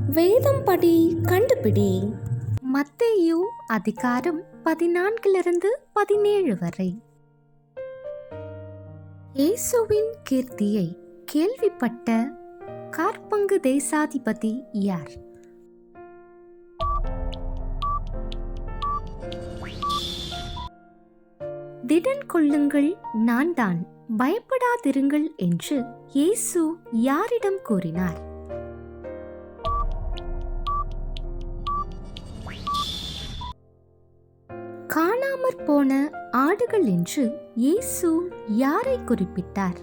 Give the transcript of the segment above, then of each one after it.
வேதம் படி கண்டுபிடி. மத்தேயு அதிகாரம் 14-17 வரை. இயேசுவின் கீர்த்தியை கேள்விப்பட்ட காற்பங்கு தேசாதிபதி யார்? திடன் கொள்ளுங்கள், நான் தான், பயப்படாதிருங்கள் என்று இயேசு யாரிடம் கூறினார்? காணாமற் போன ஆடுகள் என்று இயேசு யாரை குறிப்பிட்டார்?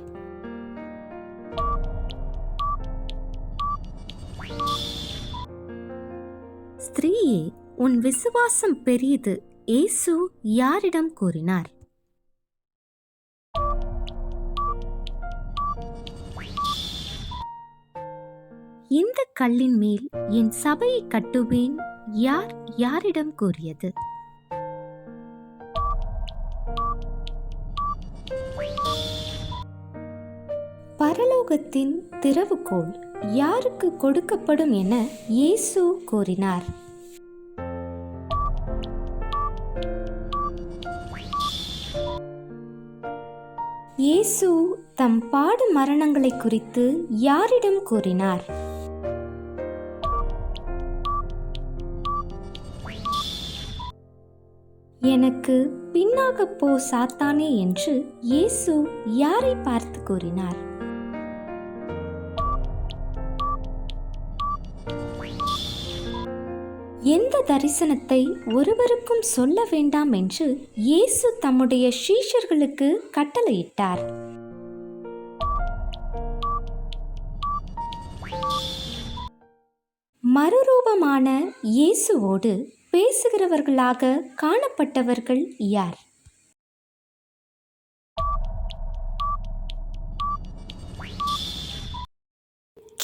ஸ்திரீயே, உன் விசுவாசம் பெரியது, இயேசு யாரிடம் கூறினார்? இந்த கல்லின் மேல் என் சபையை கட்டுவேன் யார் யாரிடம் கூறியது? பரலோகத்தின் திறவுகோல் யாருக்கு கொடுக்கப்படும் என இயேசு கூறினார்? இயேசு தம் பாடு மரணங்களை குறித்து யாரிடம் கூறினார்? எனக்கு பின்னாக போ சாத்தானே என்று இயேசு யாரை பார்த்து கூறினார்? எந்த தரிசனத்தை ஒருவருக்கும் சொல்ல வேண்டாம் என்று இயேசு தம்முடைய சீஷர்களுக்கு கட்டளையிட்டார்? மறுரூபமான இயேசுவோடு பேசுகிறவர்களாக காணப்பட்டவர்கள் யார்?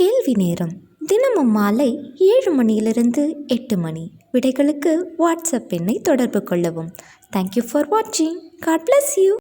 கேள்வி நேரம். தினமும் மாலை 7 மணியிலிருந்து 8 மணி. விடைகளுக்கு வாட்ஸ்அப் எண்ணை தொடர்பு கொள்ளவும். தேங்க்யூ ஃபார் வாட்சிங். God bless you.